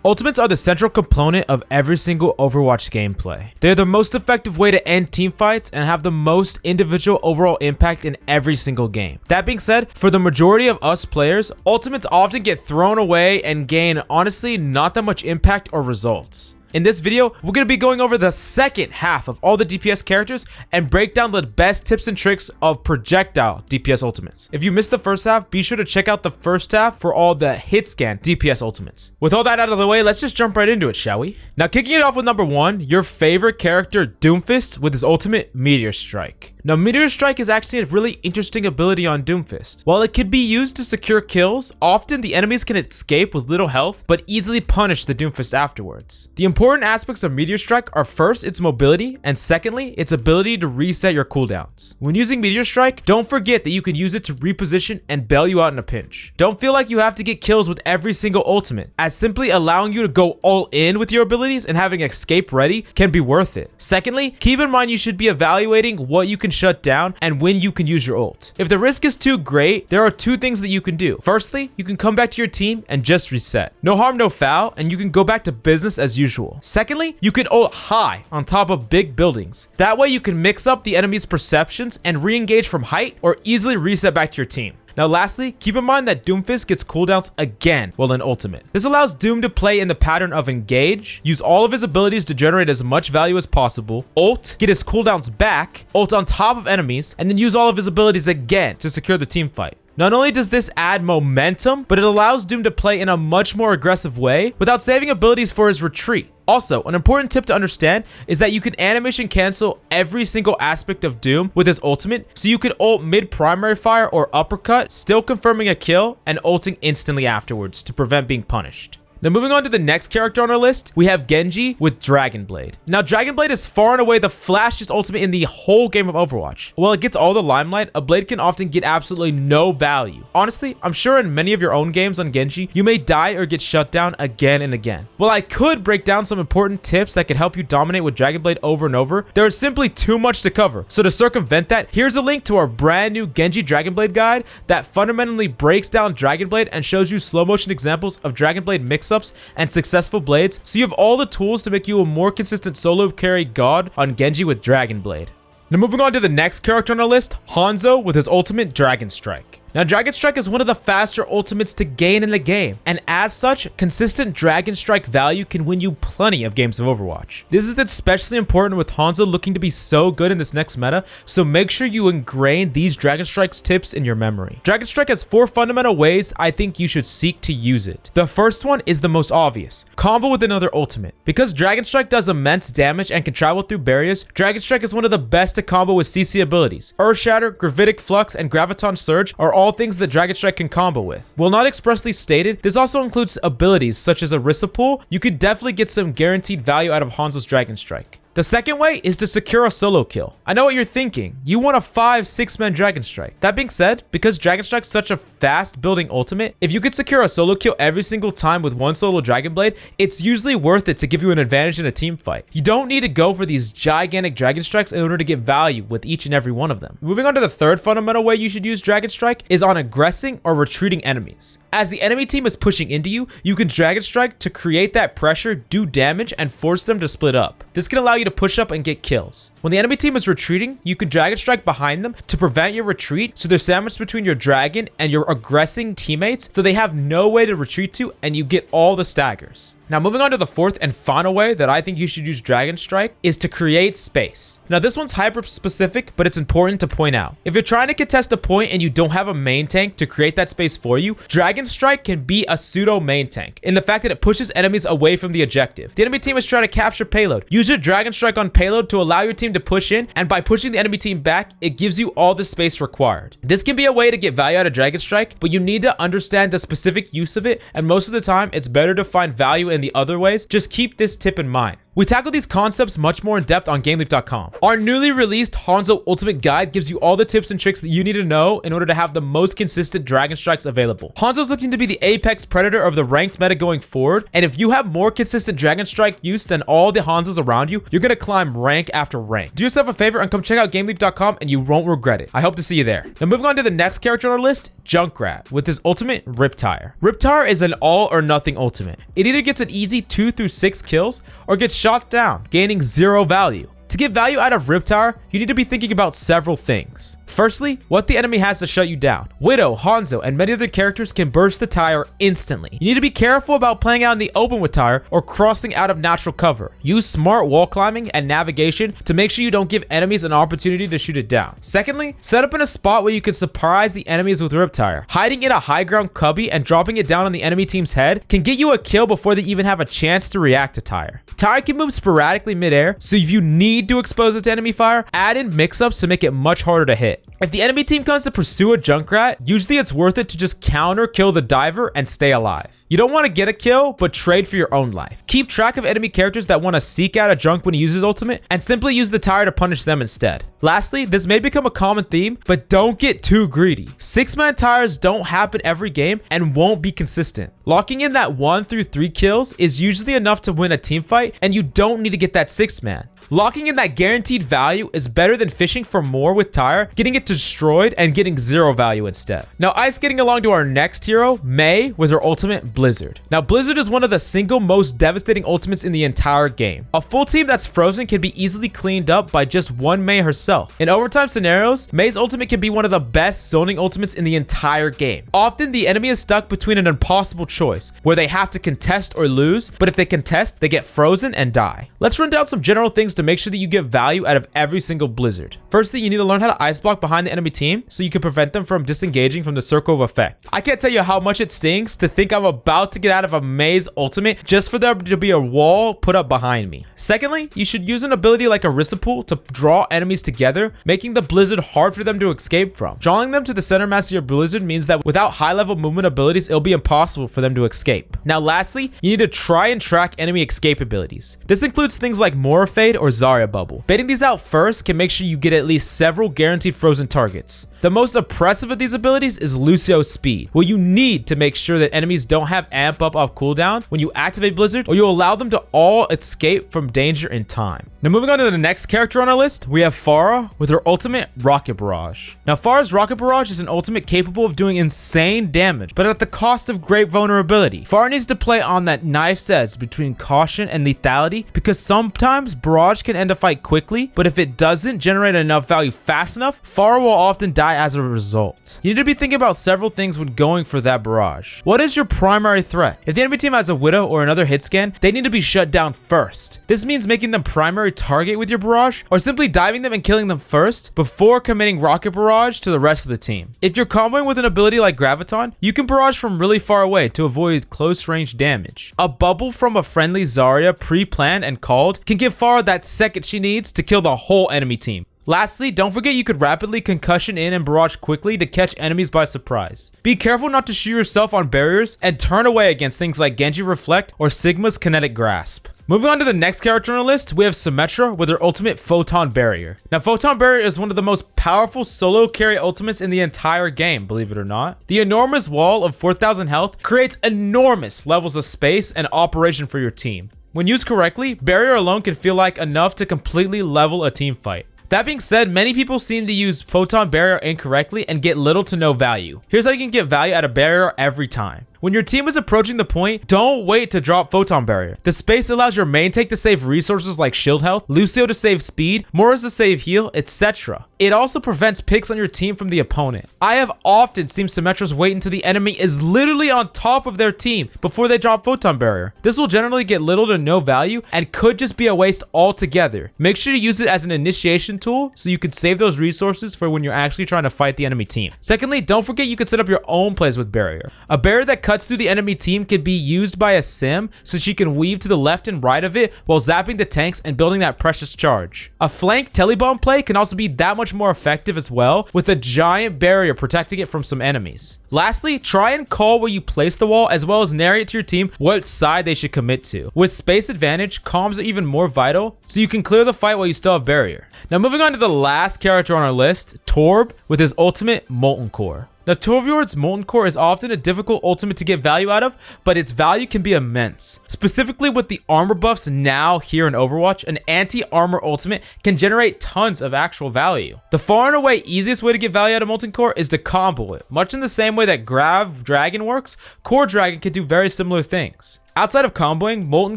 Ultimates are the central component of every single Overwatch gameplay. They're the most effective way to end teamfights and have the most individual overall impact in every single game. That being said, for the majority of us players, ultimates often get thrown away and gain, honestly, not that much impact or results. In this video, we're going to be going over the second half of all the DPS characters and break down the best tips and tricks of projectile DPS ultimates. If you missed the first half, be sure to check out the first half for all the hit scan DPS ultimates. With all that out of the way, let's just jump right into it, shall we? Now, kicking it off with number 1, your favorite character, Doomfist, with his ultimate, Meteor Strike. Now, Meteor Strike is actually a really interesting ability on Doomfist. While it could be used to secure kills, often the enemies can escape with little health, but easily punish the Doomfist afterwards. The important aspects of Meteor Strike are first, its mobility, and secondly, its ability to reset your cooldowns. When using Meteor Strike, don't forget that you can use it to reposition and bail you out in a pinch. Don't feel like you have to get kills with every single ultimate, as simply allowing you to go all in with your abilities and having escape ready can be worth it. Secondly, keep in mind you should be evaluating what you can shut down and when you can use your ult. If the risk is too great, there are 2 things that you can do. Firstly, you can come back to your team and just reset. No harm, no foul, and you can go back to business as usual. Secondly, you can ult high on top of big buildings. That way you can mix up the enemy's perceptions and re-engage from height or easily reset back to your team. Now lastly, keep in mind that Doomfist gets cooldowns again while in ultimate. This allows Doom to play in the pattern of engage, use all of his abilities to generate as much value as possible, ult, get his cooldowns back, ult on top of enemies, and then use all of his abilities again to secure the team fight. Not only does this add momentum, but it allows Doom to play in a much more aggressive way without saving abilities for his retreat. Also, an important tip to understand is that you can animation cancel every single aspect of Doom with his ultimate, so you can ult mid-primary fire or uppercut, still confirming a kill and ulting instantly afterwards to prevent being punished. Now moving on to the next character on our list, we have Genji with DRAGONBLADE. Now DRAGONBLADE is far and away the flashiest ultimate in the whole game of Overwatch. While it gets all the limelight, a blade can often get absolutely no value. Honestly, I'm sure in many of your own games on Genji, you may die or get shut down again and again. While I could break down some important tips that could help you dominate with DRAGONBLADE over and over, there is simply too much to cover. So to circumvent that, here's a link to our brand new Genji DRAGONBLADE guide that fundamentally breaks down DRAGONBLADE and shows you slow motion examples of DRAGONBLADE mix-ups and successful blades, so you have all the tools to make you a more consistent solo carry god on Genji with DRAGONBLADE. Now moving on to the next character on our list, Hanzo with his ultimate Dragon Strike. Now, Dragon Strike is one of the faster ultimates to gain in the game, and as such, consistent Dragon Strike value can win you plenty of games of Overwatch. This is especially important with Hanzo looking to be so good in this next meta, so make sure you ingrain these Dragon Strike's tips in your memory. Dragon Strike has 4 fundamental ways I think you should seek to use it. The first one is the most obvious, combo with another ultimate. Because Dragon Strike does immense damage and can travel through barriers, Dragon Strike is one of the best to combo with CC abilities. Earth Shatter, Gravitic Flux, and Graviton Surge are all things that Dragon Strike can combo with. While not expressly stated, this also includes abilities such as Orisa Pool. You could definitely get some guaranteed value out of Hanzo's Dragon Strike. The second way is to secure a solo kill. I know what you're thinking. You want a 5-6-man Dragon Strike. That being said, because Dragon Strike's such a fast building ultimate, if you could secure a solo kill every single time with one solo Dragon Blade, it's usually worth it to give you an advantage in a team fight. You don't need to go for these gigantic Dragon Strikes in order to get value with each and every one of them. Moving on to the third fundamental way you should use Dragon Strike is on aggressing or retreating enemies. As the enemy team is pushing into you, you can Dragon Strike to create that pressure, do damage, and force them to split up. This can allow you to push up and get kills. When the enemy team is retreating, you could Dragon Strike behind them to prevent your retreat, so they're sandwiched between your dragon and your aggressing teammates, so they have no way to retreat to, and you get all the staggers. Now moving on to the fourth and final way that I think you should use Dragon Strike is to create space. Now this one's hyper specific, but it's important to point out. If you're trying to contest a point and you don't have a main tank to create that space for you, Dragon Strike can be a pseudo main tank in the fact that it pushes enemies away from the objective. The enemy team is trying to capture payload. Use your Dragon Strike on payload to allow your team to push in, and by pushing the enemy team back, it gives you all the space required. This can be a way to get value out of Dragon Strike, but you need to understand the specific use of it, and most of the time, it's better to find value in the other ways. Just keep this tip in mind. We tackle these concepts much more in depth on GameLeap.com. Our newly released Hanzo Ultimate Guide gives you all the tips and tricks that you need to know in order to have the most consistent Dragon Strikes available. Hanzo's looking to be the apex predator of the ranked meta going forward, and if you have more consistent Dragon Strike use than all the Hanzos around you, you're gonna climb rank after rank. Do yourself a favor and come check out GameLeap.com and you won't regret it. I hope to see you there. Now moving on to the next character on our list, Junkrat, with his ultimate Riptire. Riptire is an all or nothing ultimate. It either gets an easy 2 through 6 kills or gets shot down, gaining 0 value. To get value out of Riptire, you need to be thinking about several things. Firstly, what the enemy has to shut you down. Widow, Hanzo, and many other characters can burst the tire instantly. You need to be careful about playing out in the open with tire or crossing out of natural cover. Use smart wall climbing and navigation to make sure you don't give enemies an opportunity to shoot it down. Secondly, set up in a spot where you can surprise the enemies with Riptire. Hiding in a high ground cubby and dropping it down on the enemy team's head can get you a kill before they even have a chance to react to tire. Tire can move sporadically midair, so if you need to expose it to enemy fire, add in mix-ups to make it much harder to hit. If the enemy team comes to pursue a Junkrat, usually it's worth it to just counter kill the diver and stay alive. You don't want to get a kill, but trade for your own life. Keep track of enemy characters that want to seek out a Junk when he uses ultimate, and simply use the tire to punish them instead. Lastly, this may become a common theme, but don't get too greedy. 6-man tires don't happen every game and won't be consistent. Locking in that 1 through 3 kills is usually enough to win a team fight, and you don't need to get that 6-man. Locking in that guaranteed value is better than fishing for more with tire, getting it destroyed, and getting 0 value instead. Now, Ice getting along to our next hero, Mei, with her ultimate Blizzard. Now, Blizzard is one of the single most devastating ultimates in the entire game. A full team that's frozen can be easily cleaned up by just one Mei herself. In overtime scenarios, Mei's ultimate can be one of the best zoning ultimates in the entire game. Often, the enemy is stuck between an impossible choice, where they have to contest or lose, but if they contest, they get frozen and die. Let's run down some general things to make sure that you get value out of every single Blizzard. Firstly, you need to learn how to ice block behind the enemy team so you can prevent them from disengaging from the circle of effect. I can't tell you how much it stings to think I'm about to get out of a Mei's ultimate just for there to be a wall put up behind me. Secondly, you should use an ability like a Reciprocal to draw enemies together, making the Blizzard hard for them to escape from. Drawing them to the center mass of your Blizzard means that without high level movement abilities, it'll be impossible for them to escape. Now lastly, you need to try and track enemy escape abilities. This includes things like Mora Fade or Zarya Bubble. Baiting these out first can make sure you get at least several guaranteed frozen targets. The most oppressive of these abilities is Lucio's Speed, where you need to make sure that enemies don't have amp up off cooldown when you activate Blizzard, or you'll allow them to all escape from danger in time. Now moving on to the next character on our list, we have Pharah with her ultimate Rocket Barrage. Now Pharah's Rocket Barrage is an ultimate capable of doing insane damage, but at the cost of great vulnerability. Pharah needs to play on that knife's edge between caution and lethality, because sometimes Barrage can end a fight quickly, but if it doesn't generate enough value fast enough, Pharah will often die as a result. You need to be thinking about several things when going for that barrage. What is your primary threat? If the enemy team has a Widow or another hit scan, they need to be shut down first. This means making them primary target with your barrage, or simply diving them and killing them first before committing Rocket Barrage to the rest of the team. If you're comboing with an ability like Graviton, you can barrage from really far away to avoid close range damage. A bubble from a friendly Zarya pre-planned and called can give Pharah that second she needs to kill the whole enemy team. Lastly, don't forget you could rapidly concussion in and barrage quickly to catch enemies by surprise. Be careful not to shoot yourself on barriers and turn away against things like Genji Reflect or Sigma's Kinetic Grasp. Moving on to the next character on the list, we have Symmetra with her ultimate Photon Barrier. Now, Photon Barrier is one of the most powerful solo carry ultimates in the entire game, believe it or not. The enormous wall of 4,000 health creates enormous levels of space and operation for your team. When used correctly, Barrier alone can feel like enough to completely level a team fight. That being said, many people seem to use Photon Barrier incorrectly and get little to no value. Here's how you can get value out of Barrier every time. When your team is approaching the point, don't wait to drop Photon Barrier. The space allows your main tank to save resources like shield health, Lucio to save speed, Moras to save heal, etc. It also prevents picks on your team from the opponent. I have often seen Symmetras wait until the enemy is literally on top of their team before they drop Photon Barrier. This will generally get little to no value and could just be a waste altogether. Make sure to use it as an initiation tool so you can save those resources for when you're actually trying to fight the enemy team. Secondly, don't forget you can set up your own plays with Barrier. A barrier that cuts through the enemy team can be used by a sim so she can weave to the left and right of it while zapping the tanks and building that precious charge. A flank telebomb play can also be that much more effective as well, with a giant barrier protecting it from some enemies. Lastly, try and call where you place the wall as well as narrate to your team what side they should commit to. With space advantage, comms are even more vital, so you can clear the fight while you still have barrier. Now moving on to the last character on our list, Torb with his ultimate Molten Core. Now, Torbjorn's Molten Core is often a difficult ultimate to get value out of, but its value can be immense. Specifically with the armor buffs now here in Overwatch, an anti-armor ultimate can generate tons of actual value. The far and away easiest way to get value out of Molten Core is to combo it. Much in the same way that Grav Dragon works, Core Dragon can do very similar things. Outside of comboing, Molten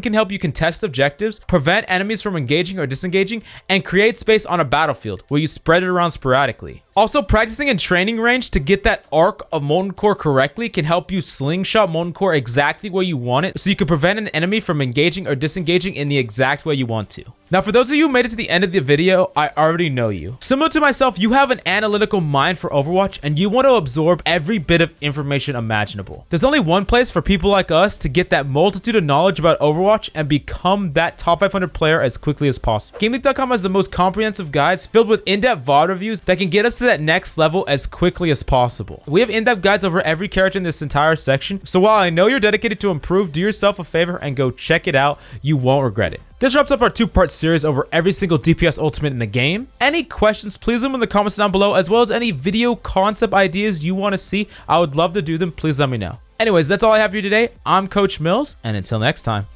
can help you contest objectives, prevent enemies from engaging or disengaging, and create space on a battlefield where you spread it around sporadically. Also, practicing in training range to get that arc of Molten Core correctly can help you slingshot Molten Core exactly where you want it so you can prevent an enemy from engaging or disengaging in the exact way you want to. Now, for those of you who made it to the end of the video, I already know you. Similar to myself, you have an analytical mind for Overwatch and you want to absorb every bit of information imaginable. There's only one place for people like us to get that multitude of knowledge about Overwatch and become that top 500 player as quickly as possible. GameLeap.com has the most comprehensive guides filled with in-depth VOD reviews that can get us to that next level as quickly as possible. We have in-depth guides over every character in this entire section, so while I know you're dedicated to improve, do yourself a favor and go check it out. You won't regret it. This wraps up our two-part series over every single DPS ultimate in the game. Any questions, please leave them in the comments down below, as well as any video concept ideas you want to see. I would love to do them. Please let me know. Anyways, that's all I have for you today. I'm Coach Mills, and until next time.